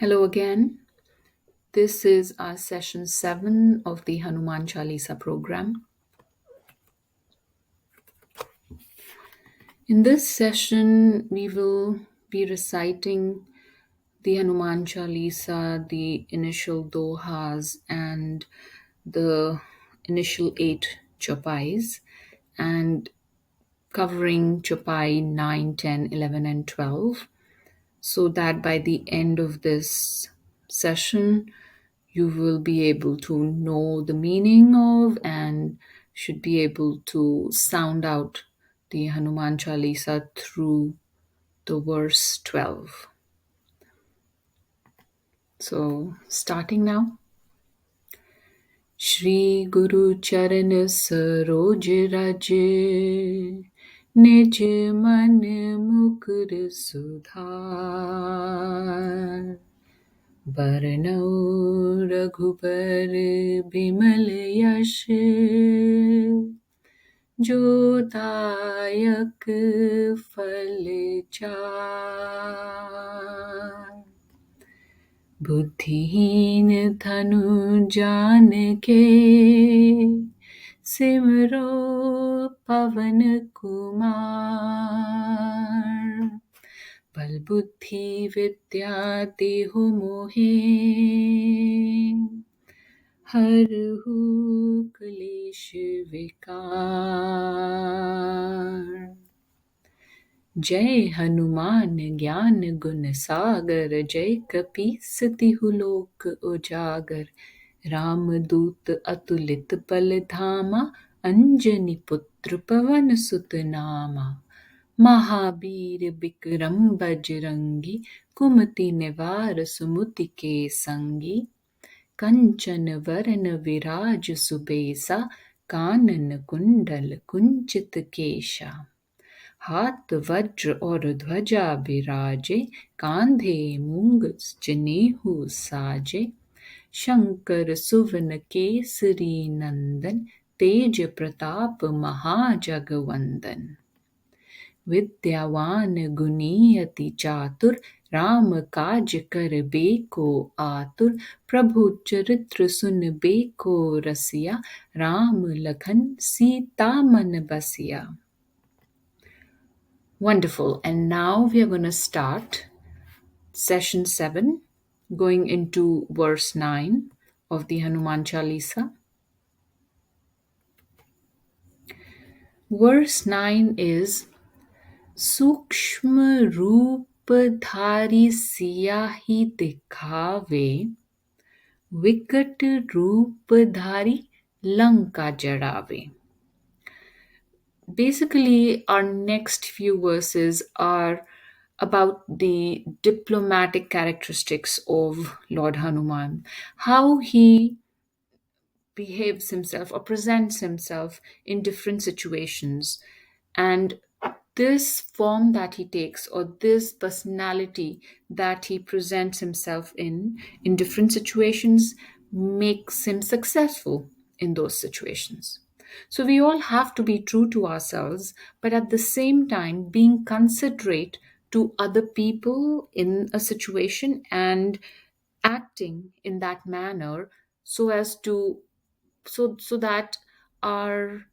Hello again. This is our session 7 of the Hanuman Chalisa program. In this session, we will be reciting the Hanuman Chalisa, the initial dohas, and the initial 8 chopais, and covering chopai 9, 10, 11, and 12, so that by the end of this session, you will be able to know the meaning of and should be able to sound out the Hanuman Chalisa through the verse 12. So, starting now. Shri Guru Charan Saroj Raj Nij Man Mukur Sudhar Baranau Raghubar Bimal Yash जो दायक फल चार बुद्धिहीन धनु जान के सिमरो पवन कुमार बल बुद्धि विद्या देहु मोहे हरहु क्लेश विकार जय हनुमान ज्ञान गुण सागर जय कपीस तिहु लोक उजागर रामदूत अतुलित बल धामा अंजनी पुत्र पवन सुत नामा महावीर विक्रम बजरंगी कुमति निवार सुमति के संगी कंचन वरन विराज सुबेसा कानन कुंडल कुंचित केशा हाथ वज्र और ध्वजा बिराजे कांधे मूंग जनेऊ साजे शंकर सुवन केसरी नंदन तेज प्रताप महाजगवंदन विद्यावान गुणी अति चातुर राम काज कर बेको आतुर प्रभु चरित्र सुन बेको रसिया राम लखन सीता मन बसिया. Wonderful. And now we are going to start session 7, going into verse 9 of the Hanuman Chalisa. Verse 9 is सूक्ष्म रूप धारी सियाही दिखावे विकट रूप धारी lanka जड़ावे. Basically, our next few verses are about the diplomatic characteristics of Lord Hanuman, how he behaves himself or presents himself in different situations. And this form that he takes, or this personality that he presents himself in different situations, makes him successful in those situations. So we all have to be true to ourselves, but at the same time being considerate to other people in a situation and acting in that manner so as to so that our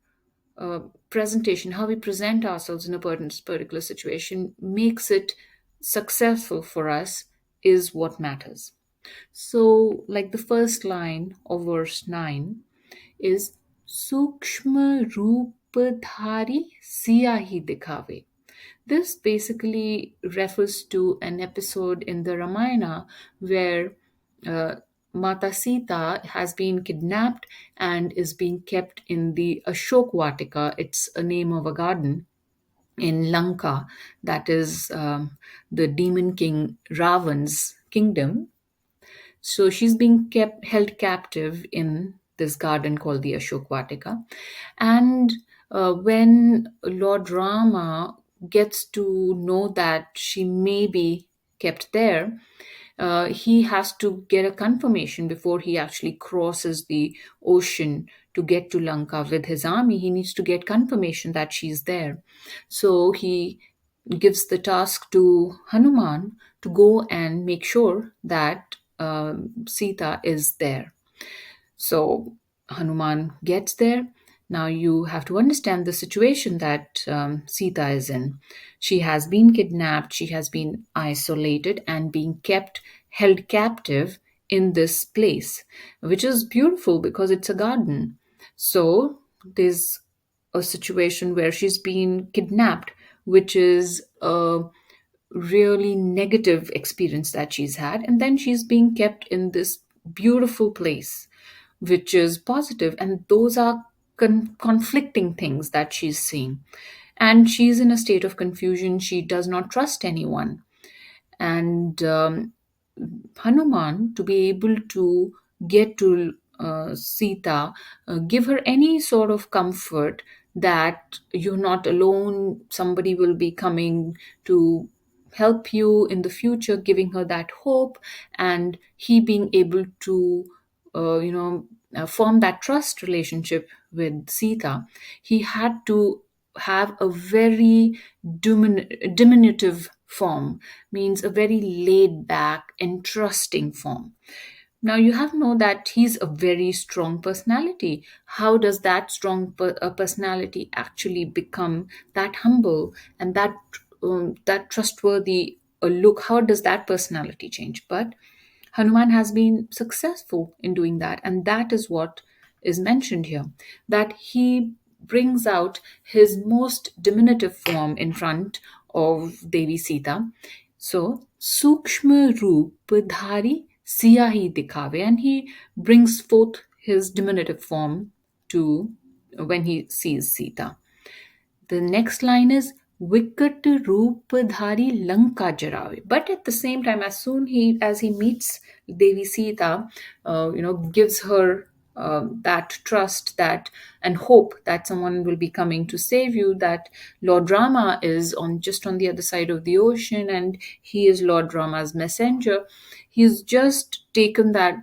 presentation, how we present ourselves in a particular situation, makes it successful for us is what matters. So, like the first line of verse 9 is Sukshma Roopadhari Siyahi Dikhave. This basically refers to an episode in the Ramayana where Mata Sita has been kidnapped and is being kept in the Ashok Vatika. It's a name of a garden in Lanka, that is the demon king Ravan's kingdom. So she's being held captive in this garden called the Ashok Vatika. And when Lord Rama gets to know that she may be kept there, he has to get a confirmation before he actually crosses the ocean to get to Lanka with his army. He needs to get confirmation that she's there. So he gives the task to Hanuman to go and make sure that Sita is there. So Hanuman gets there. Now you have to understand the situation that Sita is in. She has been kidnapped, she has been isolated and being kept, held captive in this place, which is beautiful because it's a garden. So there's a situation where she's been kidnapped, which is a really negative experience that she's had. And then she's being kept in this beautiful place, which is positive. And those are conflicting things that she's seeing. And she's in a state of confusion. She does not trust anyone. And Hanuman, to be able to get to Sita, give her any sort of comfort that you're not alone, somebody will be coming to help you in the future, giving her that hope, and he being able to, form that trust relationship with Sita. He had to have a very diminutive form, means a very laid back and trusting form. Now you have to know that he's a very strong personality. How does that strong personality actually become that humble and that trustworthy look? How does that personality change? But Hanuman has been successful in doing that, and that is what is mentioned here. That he brings out his most diminutive form in front of Devi Sita. So, Sukshma Roop Dhari Siyahi Dikhave, and he brings forth his diminutive form to when he sees Sita. The next line is Vikat Roopadhari Lanka Jarave. But at the same time, as he meets Devi Sita, gives her that trust that and hope that someone will be coming to save you, that Lord Rama is on the other side of the ocean and he is Lord Rama's messenger. He's just taken that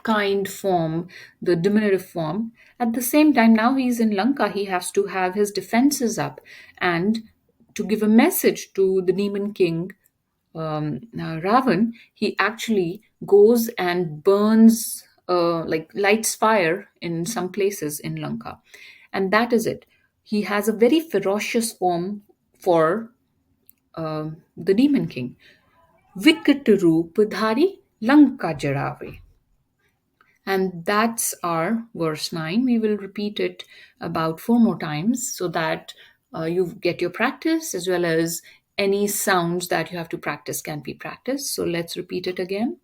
kind form, the diminutive form. At the same time, now he's in Lanka, he has to have his defenses up and to give a message to the demon king Ravan. He actually goes and burns, lights fire in some places in Lanka. And that is it. He has a very ferocious form for the demon king. Vikat Roop Dhari Lanka Jarave. And that's our verse 9. We will repeat it about four more times so that you get your practice, as well as any sounds that you have to practice can be practiced. So let's repeat it again.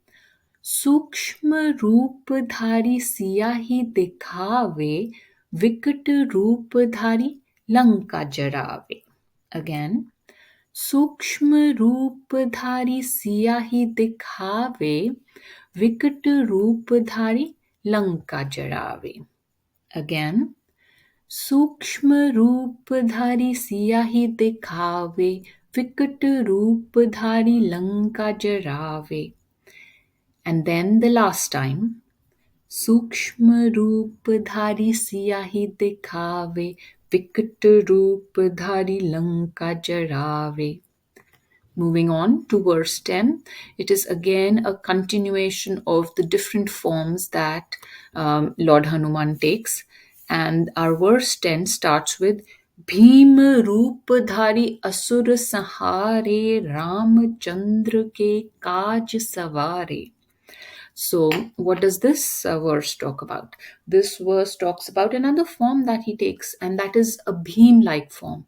Sukshma रूप धारी सियाही दिखावे, विकट रूप धारी लंका जरावे. Again. सूक्ष्म रूपधारी सियाही दिखावे, विकट रूपधारी लंका जरावे. Again. सूक्ष्म रूपधारी सियाही दिखावे, विकट रूपधारी लंका जरावे. And then the last time. सूक्ष्म रूपधारी सियाही दिखावे, विकट रूपधारी लंका जरावे. Moving on to verse 10, it is again a continuation of the different forms that Lord Hanuman takes. And our verse 10 starts with Bhim Roopadhari Asur Sahare Ramchandra ke Kaj Savare. So, what does this verse talk about? This verse talks about another form that he takes, and that is a Bhim like form.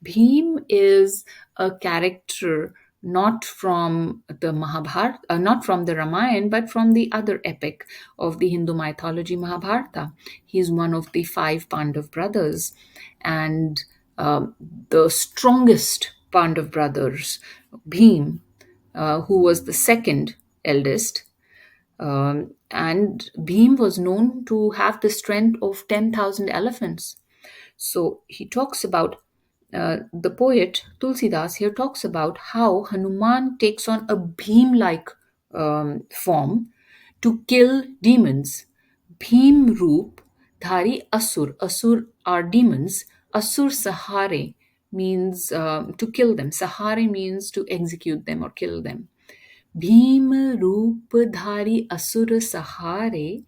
Bhim is a character not from the Mahabharata, not from the Ramayana, but from the other epic of the Hindu mythology, Mahabharata. He is one of the five Pandav brothers, and the strongest Pandav brothers, Bhim, who was the second eldest, and Bhim was known to have the strength of 10,000 elephants. So he talks about, the poet Tulsidas here talks about how Hanuman takes on a Bhim like form to kill demons. Bhim Roop Dhari Asur. Asur are demons. Asur Sahare means to kill them. Sahare means to execute them or kill them. Bhim रूप धारी असुर सहारे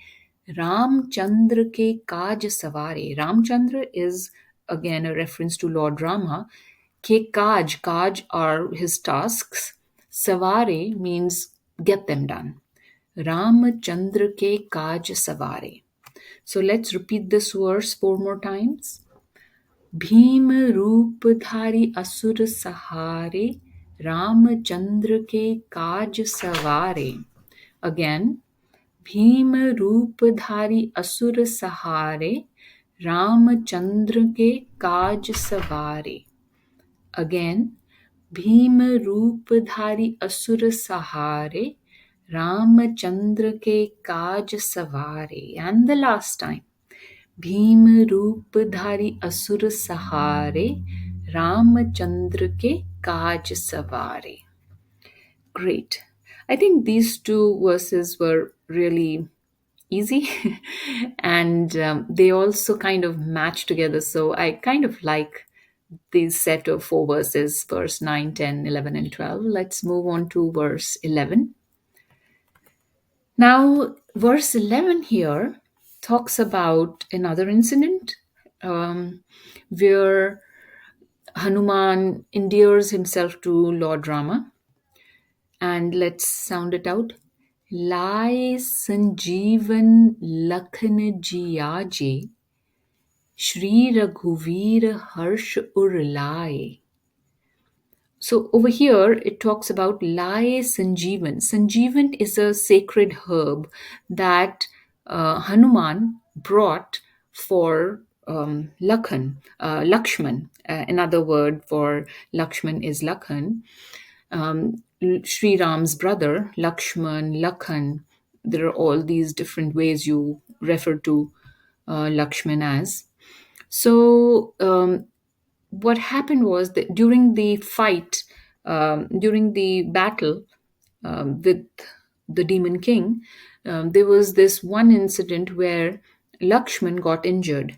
रामचंद्र के काज सवारे. Ramchandra is again a reference to Lord Rama. Ke kaj are his tasks. Savare means get them done. Ramchandra ke kaj savare. So let's repeat this verse four more times. Bhim रूप धारी असुर सहारे रामचंद्र के काज सवारे. Again, भीम रूप धारी असुर सहारे रामचंद्र के काज सवारे. Again, भीम रूप धारी असुर सहारे रामचंद्र के काज सवारे. And the last time. Bhim रूप धारी असुर सहारे रामचंद्र के काज सवारे. Great. I think these two verses were really easy and they also kind of match together. So I kind of like this set of four verses, verse 9, 10, 11, and 12. Let's move on to verse 11. Now, verse 11 here talks about another incident where Hanuman endears himself to Lord Rama. And let's sound it out. Lai Sanjeevan Lakhan Jiyaje Shri Raghuveer Harsh Urlai. So over here, it talks about Lai Sanjeevan. Sanjeevan is a sacred herb that Hanuman brought for Lakshman. Another word for Lakshman is Lakhan. Sri Ram's brother, Lakshman, Lakhan. There are all these different ways you refer to Lakshman as. So what happened was that during the fight, during the battle with the demon king, there was this one incident where Lakshman got injured.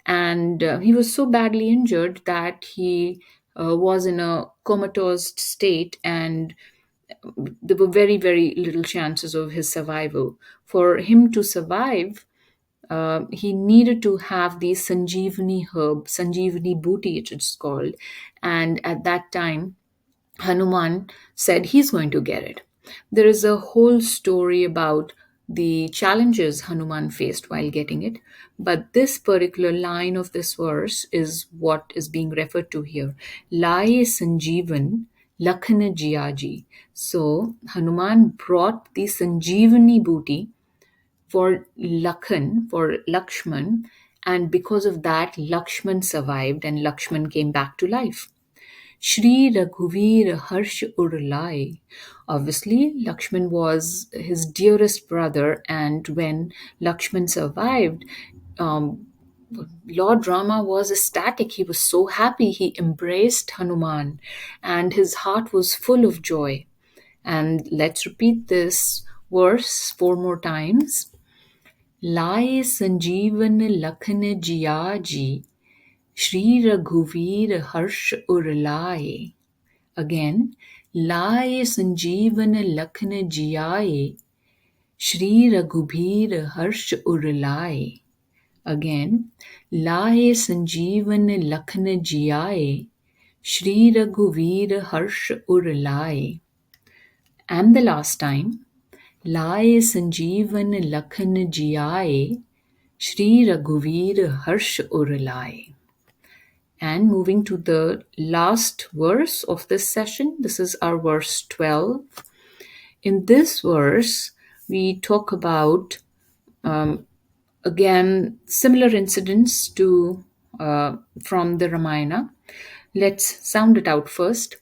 And he was so badly injured that he was in a comatose state, and there were very, very little chances of his survival. For him to survive, he needed to have the Sanjeevani herb, Sanjeevani booty, it is called. And at that time, Hanuman said he's going to get it. There is a whole story about the challenges Hanuman faced while getting it, but this particular line of this verse is what is being referred to here. Lai Sanjeevan Lakhana Jiyaji. So Hanuman brought the Sanjeevani booty for Lakhan, for Lakshman, and because of that, Lakshman survived and Lakshman came back to life. Shri Raghuveer Harsh Urlai. Obviously, Lakshman was his dearest brother, and when Lakshman survived, Lord Rama was ecstatic. He was so happy. He embraced Hanuman, and his heart was full of joy. And let's repeat this verse four more times. लाए संजीवन लखन जिया जी श्री रघुवीर हर्ष उरलाए. Again, लाए संजीवन लखन जियाए श्री रघुवीर हर्ष उरलाए. Again, लाए संजीवन लखन जियाए श्री रघुवीर हर्ष उरलाए. And the last time. लाए संजीवन लखन जियाए श्री रघुवीर हर्ष उरलाए. And moving to the last verse of this session, this is our verse 12. In this verse, we talk about again similar incidents to from the Ramayana. Let's sound it out first.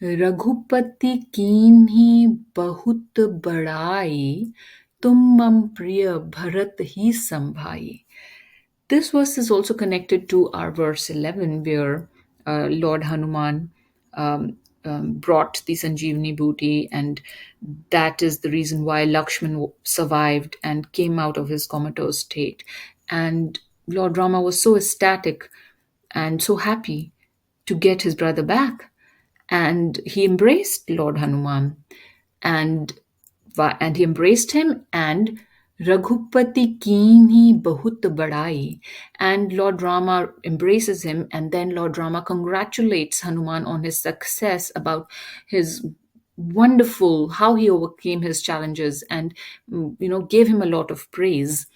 Raghupati कीन्ही बहुत बड़ाई तुम मम प्रिय भरत ही संभाई. This verse is also connected to our verse 11 where Lord Hanuman brought the Sanjeevani booty, and that is the reason why Lakshman survived and came out of his comatose state. And Lord Rama was so ecstatic and so happy to get his brother back. And he embraced Lord Hanuman, and and he embraced him, and Raghupati Keenhi Bahut Badai. And Lord Rama embraces him, and then Lord Rama congratulates Hanuman on his success, about his wonderful how he overcame his challenges, and gave him a lot of praise.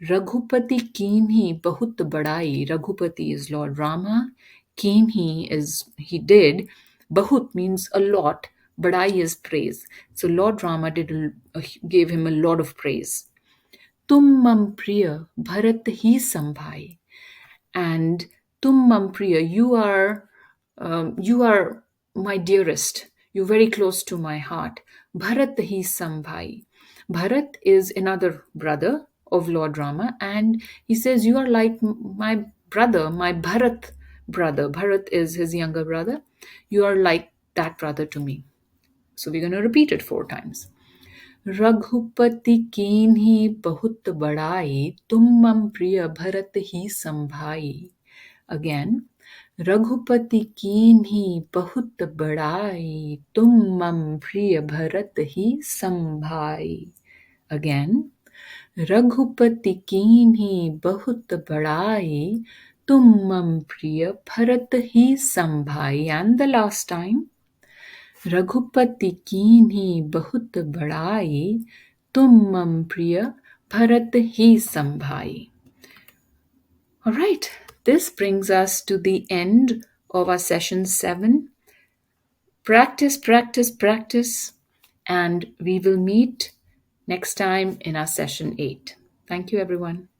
Raghupati Keenhi Bahut Badai. Raghupati is Lord Rama. Keenhi is he did. Bahut means a lot. Badai is praise. So Lord Rama gave him a lot of praise. Tum mam priya bharat hi sambhai. And tum mam priya, you are my dearest. You're very close to my heart. Bharat hi sambhai. Bharat is another brother of Lord Rama, and he says, you are like my brother, my Bharat brother. Bharat is his younger brother. You are like that brother to me. So we're going to repeat it 4 times. Raghupati कीन्ही बहुत बड़ाई, तुम मम प्रिय भरत ही संभाई. Again, Raghupati कीन्ही बहुत बड़ाई, तुम मम प्रिय भरत ही संभाई. Again, रघुपति कीन्ही बहुत बड़ाई, तुम मम प्रिय भरत ही संभाई. And the last time, Raghupati कीन्ही बहुत बड़ाई, तुम मम प्रिय भरत ही संभाई. All right, this brings us to the end of our session 7. Practice, practice, practice, and we will meet next time in our session 8. Thank you, everyone.